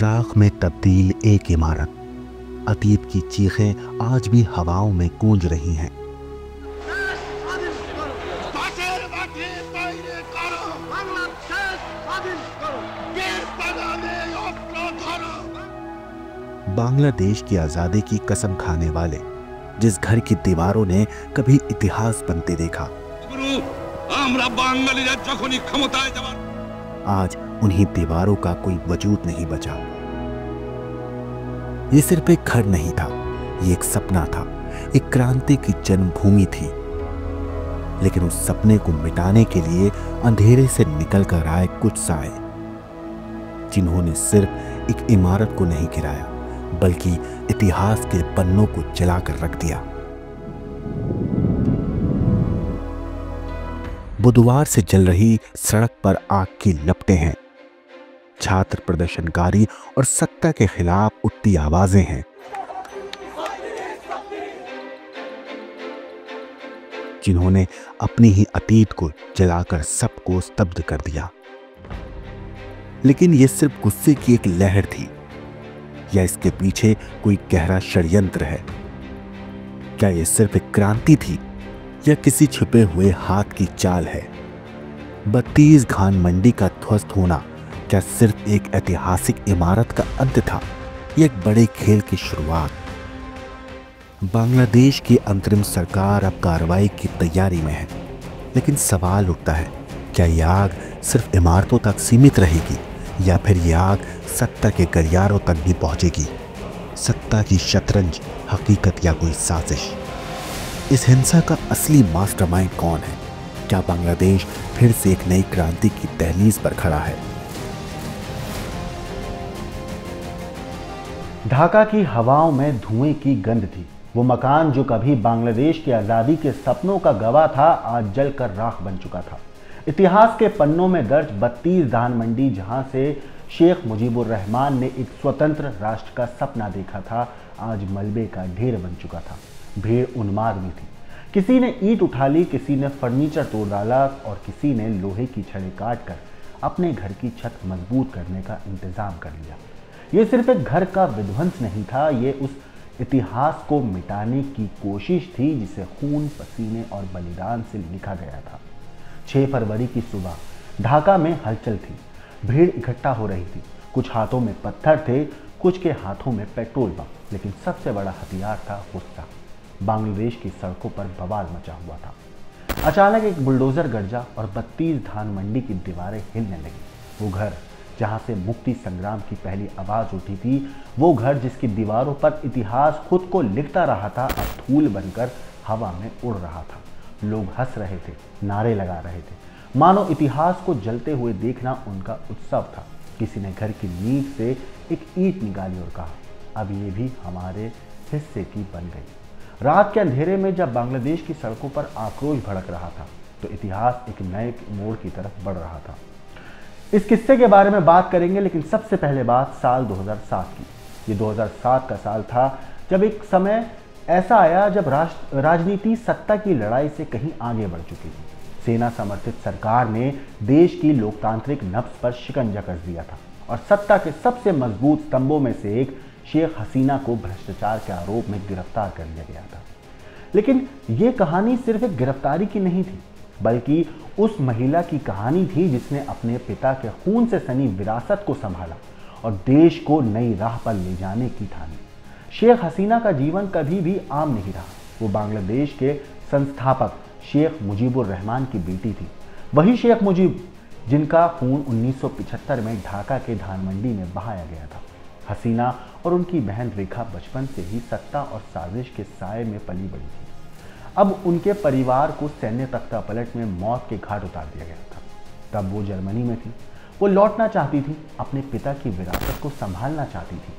राख में तब्दील एक इमारत, अतीत की चीखें आज भी हवाओं में गूंज रही हैं। बांग्लादेश की आजादी की कसम खाने वाले, जिस घर की दीवारों ने कभी इतिहास बनते देखा, आज उन्हीं दीवारों का कोई वजूद नहीं बचा। ये सिर्फ एक घर नहीं था, ये एक सपना था, एक क्रांति की जन्मभूमि थी। लेकिन उस सपने को मिटाने के लिए अंधेरे से निकल कर आए कुछ साए, जिन्होंने सिर्फ एक इमारत को नहीं गिराया, बल्कि इतिहास के पन्नों को जलाकर रख दिया। बुधवार से जल रही सड़क पर आग की लपटें हैं, छात्र प्रदर्शनकारी और सत्ता के खिलाफ उठती आवाजें हैं। जिन्होंने अपनी ही अतीत को जलाकर सबको स्तब्ध कर दिया। लेकिन यह सिर्फ गुस्से की एक लहर थी, या इसके पीछे कोई गहरा षड्यंत्र है? क्या यह सिर्फ एक क्रांति थी, या किसी छिपे हुए हाथ की चाल है? 32 धान मंडी का ध्वस्त होना क्या सिर्फ एक ऐतिहासिक इमारत का अंत था, या एक बड़े खेल की शुरुआत? बांग्लादेश की अंतरिम सरकार अब कार्रवाई की तैयारी में है, लेकिन सवाल उठता है, क्या यह आग सिर्फ इमारतों तक सीमित रहेगी, या फिर यह आग सत्ता के गलियारों तक भी पहुंचेगी? सत्ता की शतरंज, हकीकत या कोई साजिश? इस हिंसा का असली मास्टरमाइंड कौन है? क्या बांग्लादेश फिर से एक नई क्रांति की दहलीज पर खड़ा है? ढाका की हवाओं में धुएं की गंध थी। वो मकान जो कभी बांग्लादेश की आज़ादी के सपनों का गवाह था, आज जलकर राख बन चुका था। इतिहास के पन्नों में दर्ज 32 धान मंडी, जहां से शेख मुजीबुर रहमान ने एक स्वतंत्र राष्ट्र का सपना देखा था, आज मलबे का ढेर बन चुका था। भीड़ उन्माद में थी। किसी ने ईंट उठा ली, किसी ने फर्नीचर तोड़ डाला और किसी ने लोहे की छड़ें काट कर अपने घर की छत मजबूत करने का इंतजाम कर लिया। ये सिर्फ एक घर का विध्वंस नहीं था, ये उस इतिहास को मिटाने की कोशिश थी जिसे खून, पसीने और बलिदान से लिखा गया था। 6 फरवरी की सुबह ढाका में हलचल थी। भीड़ इकट्ठा हो रही थी। कुछ हाथों में पत्थर थे, कुछ के हाथों में पेट्रोल बम, लेकिन सबसे बड़ा हथियार था गुस्सा। बांग्लादेश की सड़कों पर बवाल मचा हुआ था। अचानक एक बुलडोजर गरजा और 32 धान मंडी की दीवारें हिलने लगी। वो घर जहां से मुक्ति संग्राम की पहली आवाज उठी थी, वो घर जिसकी दीवारों पर इतिहास खुद को लिखता रहा था, अब धूल बनकर हवा में उड़ रहा था। लोग हंस रहे थे, नारे लगा रहे थे, मानो इतिहास को जलते हुए देखना उनका उत्सव था। किसी ने घर की नींव से एक ईंट निकाली और कहा, अब ये भी हमारे हिस्से की बन गई। रात के अंधेरे में जब बांग्लादेश की सड़कों पर आक्रोश भड़क रहा था, तो इतिहास एक नए मोड़ की तरफ बढ़ रहा था। इस किस्से के बारे में बात करेंगे, लेकिन सबसे पहले बात साल 2007 की। ये 2007 का साल था, जब एक समय ऐसा आया जब राजनीति सत्ता की लड़ाई से कहीं आगे बढ़ चुकी थी। सेना समर्थित सरकार ने देश की लोकतांत्रिक नब्ज पर शिकंजा कस दिया था और सत्ता के सबसे मजबूत स्तंभों में से एक शेख हसीना को भ्रष्टाचार के आरोप में गिरफ्तार कर लिया गया था। लेकिन ये कहानी सिर्फ एक गिरफ्तारी की नहीं थी, बल्कि उस महिला की कहानी थी जिसने अपने पिता के खून से सनी विरासत को संभाला और देश को नई राह पर ले जाने की ठानी। शेख हसीना का जीवन कभी भी आम नहीं रहा। वो बांग्लादेश के संस्थापक शेख मुजीबुर रहमान की बेटी थी। वही शेख मुजीब जिनका खून 1975 में ढाका के धान मंडी में बहाया गया था। हसीना और उनकी बहन रेखा बचपन से ही सत्ता और साजिश के साए में पली बड़ी थी। अब उनके परिवार को सैन्य तख्तापलट में मौत के घाट उतार दिया गया था। तब वो जर्मनी में थी। वो लौटना चाहती थी, अपने पिता की विरासत को संभालना चाहती थी।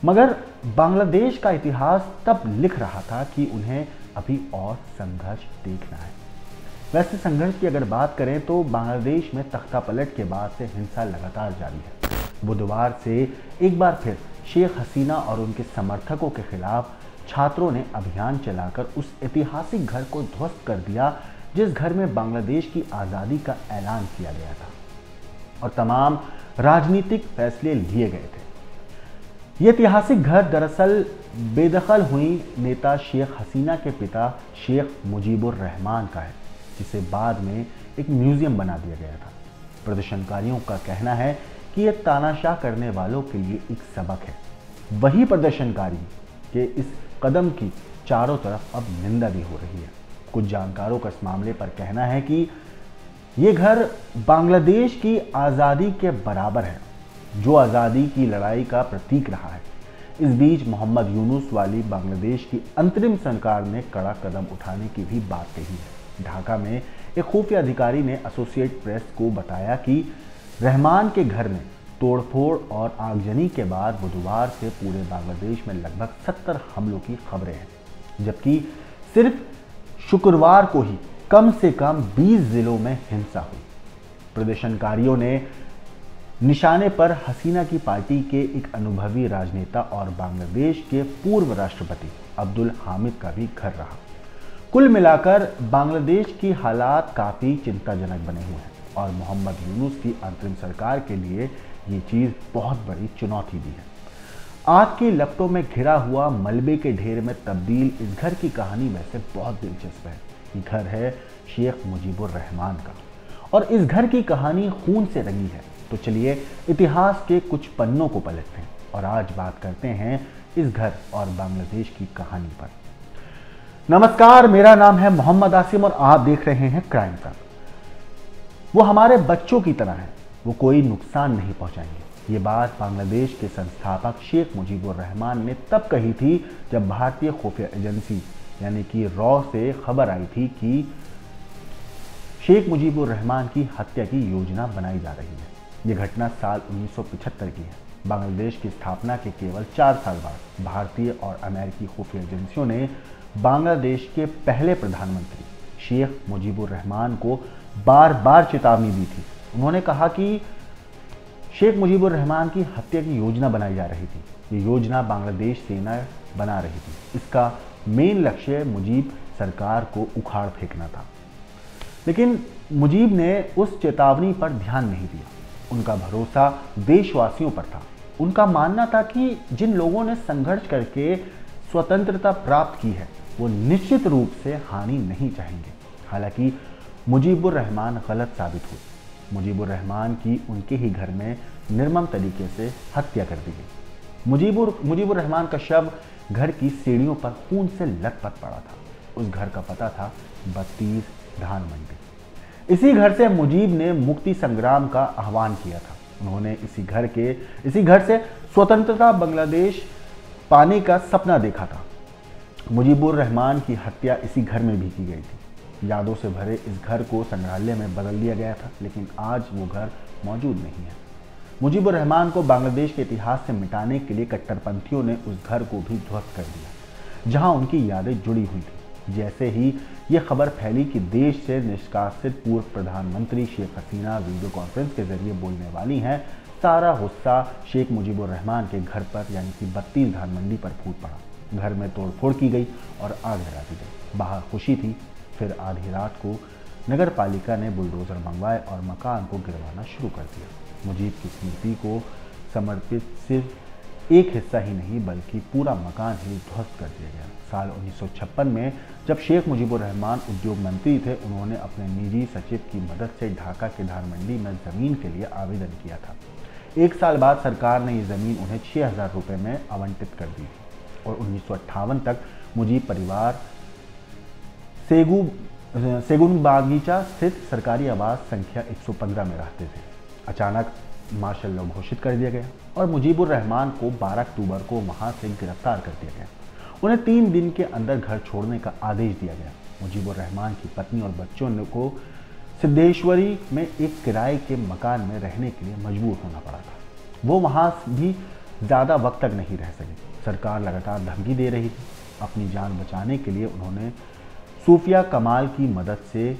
मगर बांग्लादेश का इतिहास तब लिख रहा था कि उन्हें अभी और संघर्ष देखना है। वैसे संघर्ष की अगर बात करें तो बांग्लादेश में तख्तापलट के बाद से हिंसा लगातार जारी है। बुधवार से एक बार फिर शेख हसीना और उनके समर्थकों के खिलाफ छात्रों ने अभियान चलाकर उस ऐतिहासिक घर को ध्वस्त कर दिया जिस घर में बांग्लादेश की आज़ादी का ऐलान किया गया था और तमाम राजनीतिक फैसले लिए गए थे। ये ऐतिहासिक घर दरअसल बेदखल हुई नेता शेख हसीना के पिता शेख मुजीबुर रहमान का है, जिसे बाद में एक म्यूजियम बना दिया गया था। प्रदर्शनकारियों का कहना है कि यह तानाशाह करने वालों के लिए एक सबक है। वही प्रदर्शनकारी के इस कदम की चारों तरफ अब निंदा भी हो रही है। कुछ जानकारों का इस मामले पर कहना है कि ये घर बांग्लादेश की आज़ादी के बराबर है, जो आज़ादी की लड़ाई का प्रतीक रहा है। इस बीच मोहम्मद यूनुस वाली बांग्लादेश की अंतरिम सरकार ने कड़ा कदम उठाने की भी बात कही है। ढाका में एक खुफिया अधिकारी ने एसोसिएट प्रेस को बताया कि रहमान के घर में तोड़फोड़ और आगजनी के बाद बुधवार से पूरे बांग्लादेश में लगभग 70 हमलों की खबरें हैं, जबकि सिर्फ शुक्रवार को ही कम से कम 20 जिलों में हिंसा हुई। प्रदर्शनकारियों ने निशाने पर हसीना की पार्टी के एक अनुभवी राजनेता और बांग्लादेश के पूर्व राष्ट्रपति अब्दुल हामिद का भी घर रहा। कुल मिलाकर बांग्लादेश की हालात काफ़ी चिंताजनक बने हुए हैं और मोहम्मद यूनुस की अंतरिम सरकार के लिए ये चीज़ बहुत बड़ी चुनौती भी है। आग की लपटों में घिरा हुआ मलबे के ढेर में तब्दील इस घर की कहानी वैसे बहुत दिलचस्प है। ये घर है शेख मुजीबुर रहमान का और इस घर की कहानी खून से रंगी है। तो चलिए इतिहास के कुछ पन्नों को पलटते हैं और आज बात करते हैं इस घर और बांग्लादेश की कहानी पर। नमस्कार, मेरा नाम है मोहम्मद आसिम और आप देख रहे हैं क्राइम टाइम। वो हमारे बच्चों की तरह है, वो कोई नुकसान नहीं पहुंचाएंगे। ये बात बांग्लादेश के संस्थापक शेख मुजीबुर रहमान ने तब कही थी जब भारतीय खुफिया एजेंसी यानी कि रॉ से खबर आई थी कि शेख मुजीबुर रहमान की हत्या की योजना बनाई जा रही है। ये घटना साल 1975 की है। बांग्लादेश की स्थापना के केवल 4 साल बाद भारतीय और अमेरिकी खुफिया एजेंसियों ने बांग्लादेश के पहले प्रधानमंत्री शेख मुजीबुर रहमान को बार बार चेतावनी दी थी। उन्होंने कहा कि शेख मुजीबुर रहमान की हत्या की योजना बनाई जा रही थी। ये योजना बांग्लादेश सेना बना रही थी। इसका मेन लक्ष्य मुजीब सरकार को उखाड़ फेंकना था। लेकिन मुजीब ने उस चेतावनी पर ध्यान नहीं दिया। उनका भरोसा देशवासियों पर था। उनका मानना था कि जिन लोगों ने संघर्ष करके स्वतंत्रता प्राप्त की है वो निश्चित रूप से हानि नहीं चाहेंगे। हालांकि मुजीबुर रहमान गलत साबित हुए। मुजीबुर रहमान की उनके ही घर में निर्मम तरीके से हत्या कर दी गई। मुजीबुर रहमान का शव घर की सीढ़ियों पर खून से लथपथ पड़ा था। उस घर का पता था 32 धान मंडी। इसी घर से मुजीब ने मुक्ति संग्राम का आह्वान किया था। उन्होंने इसी घर से स्वतंत्रता बांग्लादेश पाने का सपना देखा था। मुजीबुर रहमान की हत्या इसी घर में भी की गई थी। यादों से भरे इस घर को संग्रहालय में बदल दिया गया था, लेकिन आज वो घर मौजूद नहीं है। मुजीबुर रहमान को बांग्लादेश के इतिहास से मिटाने के लिए कट्टरपंथियों ने उस घर को भी ध्वस्त कर दिया, जहां उनकी यादें जुड़ी हुई थी। जैसे ही ये खबर फैली कि देश से निष्कासित पूर्व प्रधानमंत्री शेख हसीना वीडियो कॉन्फ्रेंस के जरिए बोलने वाली हैं, सारा गुस्सा शेख मुजीबुर रहमान के घर पर यानी कि 32 धान मंडी पर फूट पड़ा। घर में तोड़फोड़ की गई और आग लगा दी गई। बाहर खुशी थी। फिर आधी रात को नगर पालिका ने बुलडोजर मंगवाए और मकान को गिरवाना शुरू कर दिया। मुजीब की स्मृति को समर्पित सिर्फ एक हिस्सा ही नहीं बल्कि पूरा मकान ही ध्वस्त कर दिया गया। साल 1956 में जब शेख मुजीबुर रहमान उद्योग मंत्री थे, उन्होंने अपने निजी सचिव की मदद से ढाका के धान मंडी में ज़मीन के लिए आवेदन किया था। 1 साल बाद सरकार ने ये ज़मीन उन्हें 6000 रुपये में आवंटित कर दी और 1958 तक मुजीब परिवार सेगुन बागीचा स्थित सरकारी आवास संख्या 115 में रहते थे। अचानक मार्शल लॉ घोषित कर दिया गया और मुजीबुर रहमान को 12 अक्टूबर को वहां से गिरफ्तार कर दिया गया। उन्हें 3 दिन के अंदर घर छोड़ने का आदेश दिया गया। मुजीबुर रहमान की पत्नी और बच्चों को सिद्धेश्वरी में एक किराए के मकान में रहने के लिए मजबूर होना पड़ा था। वो वहां भी ज़्यादा वक्त तक नहीं रह सके। सरकार लगातार धमकी दे रही थी। अपनी जान बचाने के लिए उन्होंने सूफिया कमाल की मदद से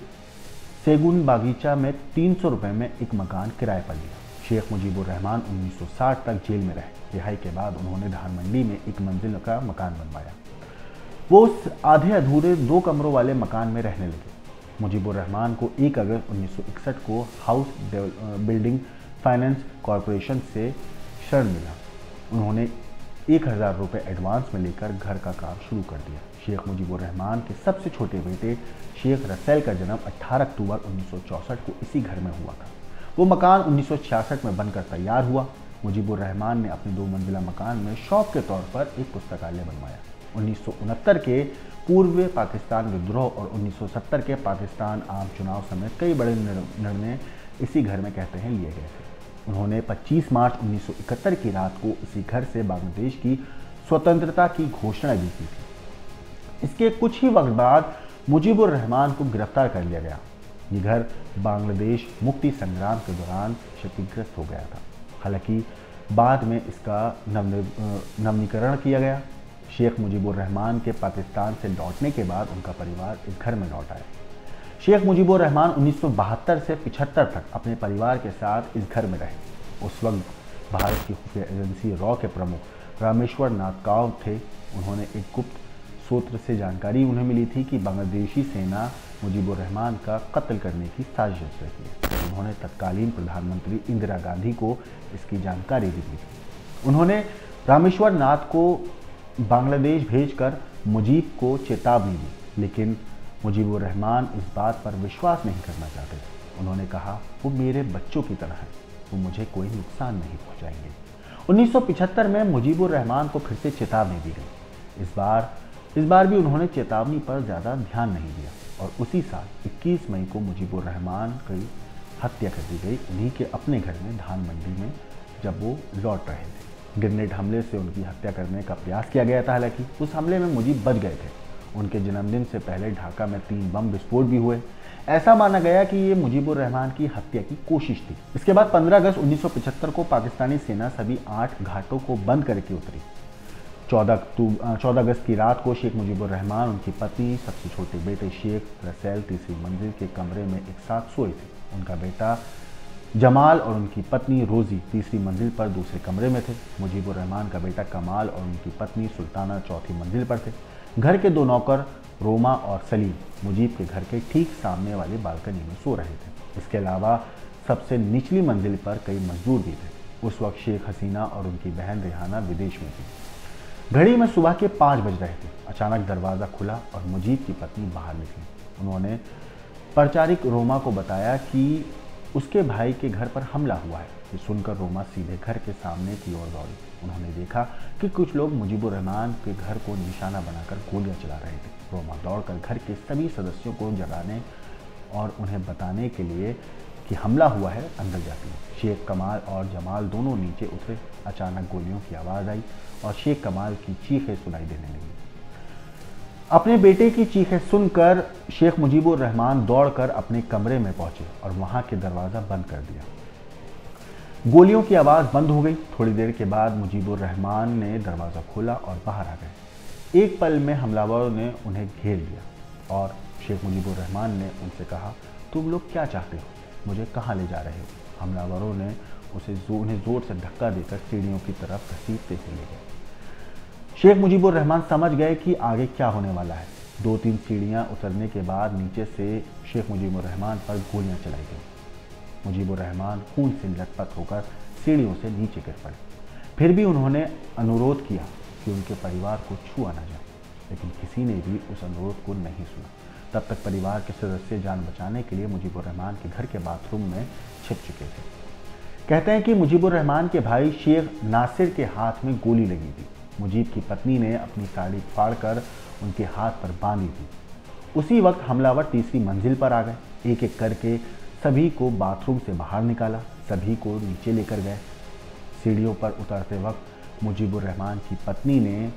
सेगुन बागीचा में 300 रुपये में एक मकान किराए पर लिया। शेख मुजीबुर रहमान 1960 तक जेल में रहे। रिहाई के बाद उन्होंने धान मंडी में एक मंजिल का मकान बनवाया। वो उस आधे अधूरे 2 कमरों वाले मकान में रहने लगे। मुजीबुर रहमान को 1 अगस्त 1961 को हाउस बिल्डिंग फाइनेंस कॉरपोरेशन से ऋण मिला। उन्होंने 1000 रुपये एडवांस में लेकर घर का काम शुरू कर दिया। शेख मुजीबुर रहमान के सबसे छोटे बेटे शेख रसेल का जन्म 18 अक्टूबर 1964 को इसी घर में हुआ था। वो मकान 1966 में बनकर तैयार हुआ। मुजीबुर रहमान ने अपने 2 मंजिला मकान में शौक के तौर पर एक पुस्तकालय बनवाया। 1969 के पूर्व पाकिस्तान विद्रोह और 1970 के पाकिस्तान आम चुनाव समेत कई बड़े निर्णय इसी घर में कहते हैं लिए गए थे। उन्होंने 25 मार्च 1971 की रात को इसी घर से बांग्लादेश की स्वतंत्रता की घोषणा भी की थी। इसके कुछ ही वक्त बाद मुजीबुर रहमान को गिरफ्तार कर लिया गया। ये घर बांग्लादेश मुक्ति संग्राम के दौरान क्षतिग्रस्त हो गया था। हालांकि बाद में इसका नवीनीकरण किया गया। शेख मुजीबुर रहमान के पाकिस्तान से लौटने के बाद उनका परिवार इस घर में लौट आया। शेख मुजीबुर रहमान 1972 से 75 तक अपने परिवार के साथ इस घर में रहे। उस वक्त भारत की खुफिया एजेंसी रॉ के प्रमुख रामेश्वर नाथ काव थे। उन्होंने एक गुप्त सूत्र से जानकारी उन्हें मिली थी कि बांग्लादेशी सेना मुजीबुर रहमान का कत्ल करने की साजिश रच रही है। उन्होंने तत्कालीन प्रधानमंत्री इंदिरा गांधी को इसकी जानकारी भी दी थी। उन्होंने रामेश्वर नाथ को बांग्लादेश भेजकर मुजीब को चेतावनी दी, लेकिन मुजीबुर रहमान इस बात पर विश्वास नहीं करना चाहते थे। उन्होंने कहा, वो मेरे बच्चों की तरह है, वो मुझे कोई नुकसान नहीं पहुंचाएंगे। 1975 में मुजीबुर रहमान को फिर से चेतावनी दी गई। इस बार भी उन्होंने चेतावनी पर ज़्यादा ध्यान नहीं दिया और उसी साल 21 मई को मुजीबुर रहमान की हत्या कर दी गई, उन्हीं के अपने घर में धान मंडी में, जब वो लौट रहे थे। ग्रेनेड हमले से उनकी हत्या करने का प्रयास किया गया था। हालांकि उस हमले में मुजीब बच गए थे। उनके जन्मदिन से पहले ढाका में 3 बम विस्फोट भी हुए। ऐसा माना गया कि ये मुजीबुर रहमान की हत्या की कोशिश थी। इसके बाद 15 अगस्त 1975 को पाकिस्तानी सेना सभी 8 घाटों को बंद करके उतरी। 14 अगस्त की रात को शेख मुजीबुर रहमान, उनकी पत्नी, सबसे छोटे बेटे शेख रसेल तीसरी मंजिल के कमरे में एक साथ सोए थे। उनका बेटा जमाल और उनकी पत्नी रोजी तीसरी मंजिल पर दूसरे कमरे में थे। मुजीबुर रहमान का बेटा कमाल और उनकी पत्नी सुल्ताना चौथी मंजिल पर थे। घर के 2 नौकर रोमा और सलीम मुजीब के घर के ठीक सामने वाली बालकनी में सो रहे थे। इसके अलावा सबसे निचली मंजिल पर कई मजदूर भी थे। उस वक्त शेख हसीना और उनकी बहन रेहाना विदेश में थी। घड़ी में सुबह के 5 बज रहे थे। अचानक दरवाज़ा खुला और मुजीब की पत्नी बाहर निकली। उन्होंने परिचारिक रोमा को बताया कि उसके भाई के घर पर हमला हुआ है। ये सुनकर रोमा सीधे घर के सामने की ओर दौड़ी। उन्होंने देखा कि कुछ लोग मुजीबुर रहमान के घर को निशाना बनाकर गोलियां चला रहे थे। रोमा दौड़कर घर के सभी सदस्यों को जगाने और उन्हें बताने के लिए कि हमला हुआ है अंदर जाती है। शेख कमाल और जमाल दोनों नीचे उतरे। अचानक गोलियों की आवाज़ आई और शेख कमाल की चीखें सुनाई देने लगी। अपने बेटे की चीखें सुनकर शेख मुजीबुर रहमान दौड़कर अपने कमरे में पहुंचे और वहां के दरवाज़ा बंद कर दिया। गोलियों की आवाज़ बंद हो गई। थोड़ी देर के बाद मुजीबुर रहमान ने दरवाज़ा खोला और बाहर आ गए। एक पल में हमलावरों ने उन्हें घेर लिया और शेख मुजीबुर रहमान ने उनसे कहा, तुम लोग क्या चाहते हो, मुझे कहाँ ले जा रहे हो? हमलावरों ने उन्हें जोर से धक्का देकर सीढ़ियों की तरफ घसीटते हुए ले गए। शेख मुजीबुर रहमान समझ गए कि आगे क्या होने वाला है। 2-3 सीढ़ियाँ उतरने के बाद नीचे से शेख मुजीबुर रहमान पर गोलियाँ चलाई गई। मुजीबुर रहमान खून से लथपथ होकर सीढ़ियों से नीचे गिर पड़े। फिर भी उन्होंने अनुरोध किया कि उनके परिवार को छुआ न जाए, लेकिन किसी ने भी उस अनुरोध को नहीं सुना। तब तक परिवार के सदस्य जान बचाने के लिए मुजीबुर रहमान के घर के बाथरूम में छिप चुके थे। कहते हैं कि मुजीबुर रहमान के भाई शेख नासिर के हाथ में गोली लगी थी। मुजीब की पत्नी ने अपनी साड़ी फाड़कर उनके हाथ पर बांधी थी। उसी वक्त हमलावर तीसरी मंजिल पर आ गए। एक एक करके सभी को बाथरूम से बाहर निकाला, सभी को नीचे लेकर गए। सीढ़ियों पर उतरते वक्त मुजीबुर रहमान की पत्नी ने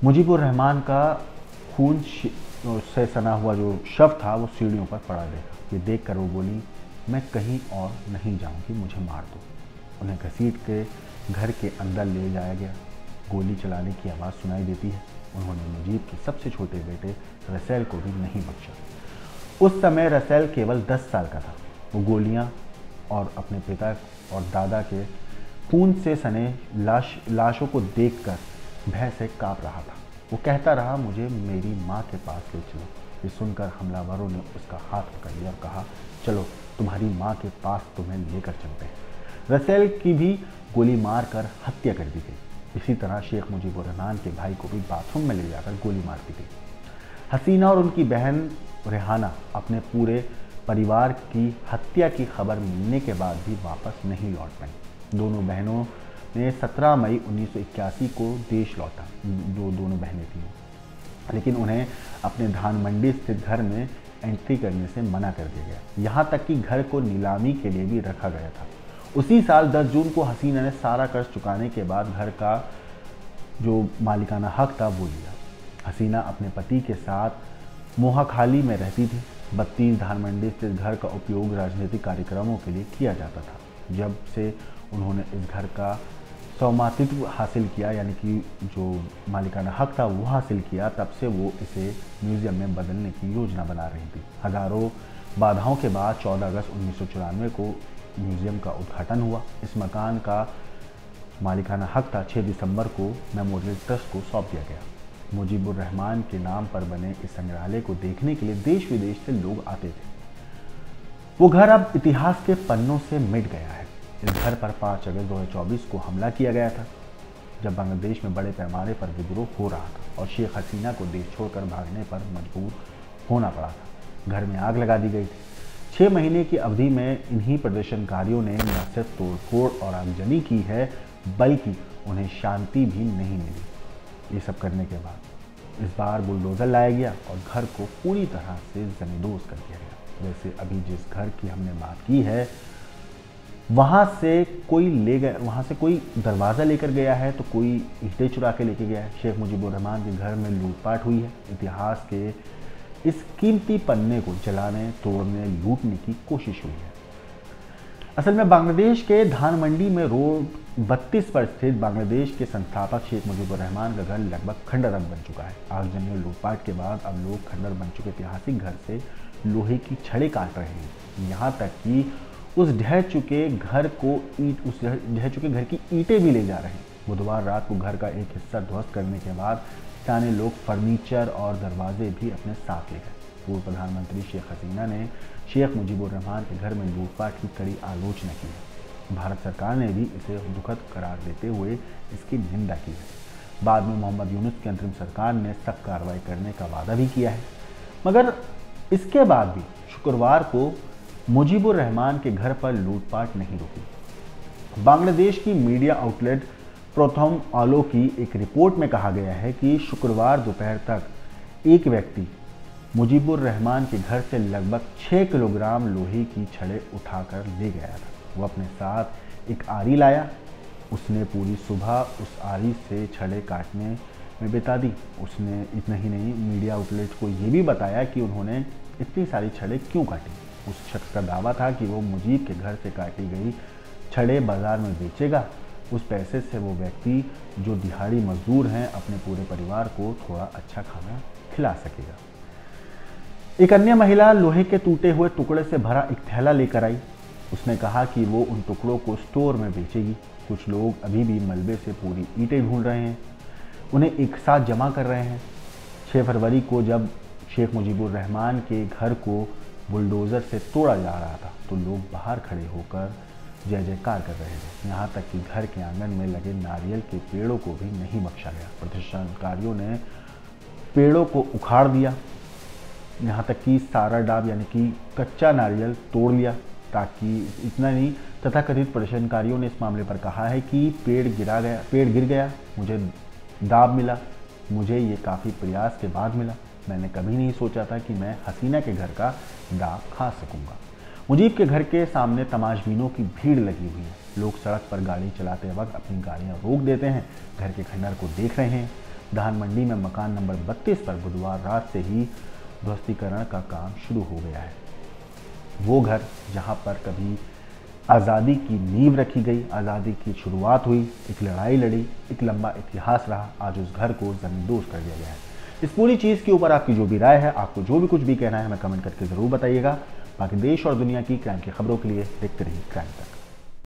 मुजीबुर रहमान का खून से सना हुआ जो शव था वो सीढ़ियों पर पड़ा देखा। ये देखकर वो बोली, मैं कहीं और नहीं जाऊंगी, मुझे मार दो। उन्हें घसीट के घर के अंदर ले जाया गया। गोली चलाने की आवाज़ सुनाई देती है। उन्होंने मुजीब के सबसे छोटे बेटे रसेल को भी नहीं बख्शा। उस समय रसेल केवल 10 साल का था। वो गोलियां और अपने पिता और दादा के खून से सने लाशों को देखकर भय से काँप रहा था। वो कहता रहा, मुझे मेरी माँ के पास ले चलो। ये सुनकर हमलावरों ने उसका हाथ पकड़ लिया और कहा, चलो तुम्हारी माँ के पास तुम्हें लेकर चलते हैं। रसेल की भी गोली मारकर हत्या कर दी गई। इसी तरह शेख मुजीबुर रहमान के भाई को भी बाथरूम में ले जाकर गोली मार दी गई। हसीना और उनकी बहन रेहाना अपने पूरे परिवार की हत्या की खबर मिलने के बाद भी वापस नहीं लौट पाईं। दोनों बहनों ने 17 मई 1981 को देश लौटा, दोनों बहनें थीं, लेकिन उन्हें अपने धानमंडी स्थित घर में एंट्री करने से मना कर दिया गया। यहाँ तक कि घर को नीलामी के लिए भी रखा गया था। उसी साल 10 जून को हसीना ने सारा कर्ज चुकाने के बाद घर का जो मालिकाना हक था वो लिया। हसीना अपने पति के साथ मोहाखाली में रहती थी। 32 धानमंडी स्थित घर का उपयोग राजनीतिक कार्यक्रमों के लिए किया जाता था। जब से उन्होंने इस घर का स्वामित्व हासिल किया, यानी कि जो मालिकाना हक था वो हासिल किया, तब से वो इसे म्यूज़ियम में बदलने की योजना बना रही थी। हज़ारों बाधाओं के बाद 14 अगस्त 1994 को म्यूज़ियम का उद्घाटन हुआ। इस मकान का मालिकाना हक था 6 दिसंबर को मेमोरियल ट्रस्ट को सौंप दिया गया। मुजीबुर रहमान के नाम पर बने इस संग्रहालय को देखने के लिए देश विदेश से लोग आते थे। वो घर अब इतिहास के पन्नों से मिट गया है। इस घर पर 5 अगस्त 2024 को हमला किया गया था, जब बांग्लादेश में बड़े पैमाने पर विद्रोह हो रहा था और शेख हसीना को देश छोड़कर भागने पर मजबूर होना पड़ा था। घर में आग लगा दी गई थी। 6 महीने की अवधि में इन्हीं प्रदर्शनकारियों ने न सिर्फ तोड़फोड़ और आगजनी की है, बल्कि उन्हें शांति भी नहीं मिली। ये सब करने के बाद इस बार बुलडोज़र लाया गया और घर को पूरी तरह से जमींदोज कर दिया गया। वैसे अभी जिस घर की हमने बात की है, वहाँ से कोई दरवाज़ा लेकर गया है, तो कोई ईंटें चुरा के लेके गया है। शेख मुजीबुर रहमान के घर में लूटपाट हुई है। इतिहास के इस कीमती पन्ने को जलाने, तोड़ने, लूटने की कोशिश हुई है। असल में बांग्लादेश के धानमंडी में रोड 32 पर स्थित बांग्लादेश के संस्थापक शेख मुजीबुर रहमान का घर लगभग खंडहर बन चुका है। आगजनी और लूटपाट के बाद अब लोग खंडहर बन चुके ऐतिहासिक घर से लोहे की छड़ें काट रहे हैं। यहाँ तक कि उस ढह चुके घर की ईंटें भी ले जा रहे हैं। बुधवार रात को घर का एक हिस्सा ध्वस्त करने के बाद स्थानीय लोग फर्नीचर और दरवाजे भी अपने साथ ले गए। पूर्व प्रधानमंत्री शेख हसीना ने शेख मुजीबुर रहमान के घर में लूटपाट की कड़ी आलोचना की है। भारत सरकार ने भी इसे दुखद करार देते हुए इसकी निंदा की है। बाद में मोहम्मद यूनुस की अंतरिम सरकार ने सख्त कार्रवाई करने का वादा भी किया है, मगर इसके बाद भी शुक्रवार को मुजीबुर रहमान के घर पर लूटपाट नहीं रुकी। बांग्लादेश की मीडिया आउटलेट प्रथम आलो की एक रिपोर्ट में कहा गया है कि शुक्रवार दोपहर तक एक व्यक्ति मुजीबुर रहमान के घर से लगभग 6 किलोग्राम लोहे की छड़ें उठाकर ले गया था। वो अपने साथ एक आरी लाया। उसने पूरी सुबह उस आरी से छड़ें काटने में बिता दी। उसने इतना ही नहीं, मीडिया आउटलेट को ये भी बताया कि उन्होंने इतनी सारी छड़ें क्यों काटी। उस शख्स का दावा था कि वो मुजीब के घर से काटी गई छड़ें बाजार में बेचेगा। उस पैसे से वो व्यक्ति जो दिहाड़ी मजदूर हैं, अपने पूरे परिवार को थोड़ा अच्छा खाना खिला सकेगा। एक अन्य महिला लोहे के टूटे हुए टुकड़े से भरा एक थैला लेकर आई। उसने कहा कि वो उन टुकड़ों को स्टोर में बेचेगी। कुछ लोग अभी भी मलबे से पूरी ईंटें ढूंढ रहे हैं, उन्हें एक साथ जमा कर रहे हैं। 6 फरवरी को जब शेख मुजीबुर रहमान के घर को बुलडोज़र से तोड़ा जा रहा था, तो लोग बाहर खड़े होकर जय जयकार कर रहे थे। यहाँ तक कि घर के आंगन में लगे नारियल के पेड़ों को भी नहीं बख्शा गया। प्रदर्शनकारियों ने पेड़ों को उखाड़ दिया, यहाँ तक कि सारा डाब यानी कि कच्चा नारियल तोड़ लिया। ताकि इतना नहीं, तथाकथित प्रदर्शनकारियों ने इस मामले पर कहा है कि पेड़ गिर गया, मुझे दाब मिला, मुझे ये काफ़ी प्रयास के बाद मिला। मैंने कभी नहीं सोचा था कि मैं हसीना के घर का दाब खा सकूंगा। मुजीब के घर के सामने तमाशबीनों की भीड़ लगी हुई है। लोग सड़क पर गाड़ी चलाते वक्त अपनी गाड़ियां रोक देते हैं, घर के खंडहर को देख रहे हैं। धानमंडी में मकान नंबर 32 पर बुधवार रात से ही ध्वस्तीकरण का काम शुरू हो गया है। वो घर जहां पर कभी आज़ादी की नींव रखी गई, आज़ादी की शुरुआत हुई, एक लड़ाई लड़ी, एक लंबा इतिहास रहा, आज उस घर को जमींदोज कर दिया गया है। इस पूरी चीज़ के ऊपर आपकी जो भी राय है, आपको जो भी कुछ भी कहना है, हमें कमेंट करके ज़रूर बताइएगा। बाकी देश और दुनिया की क्राइम की खबरों के लिए देखते रहिए क्राइम तक।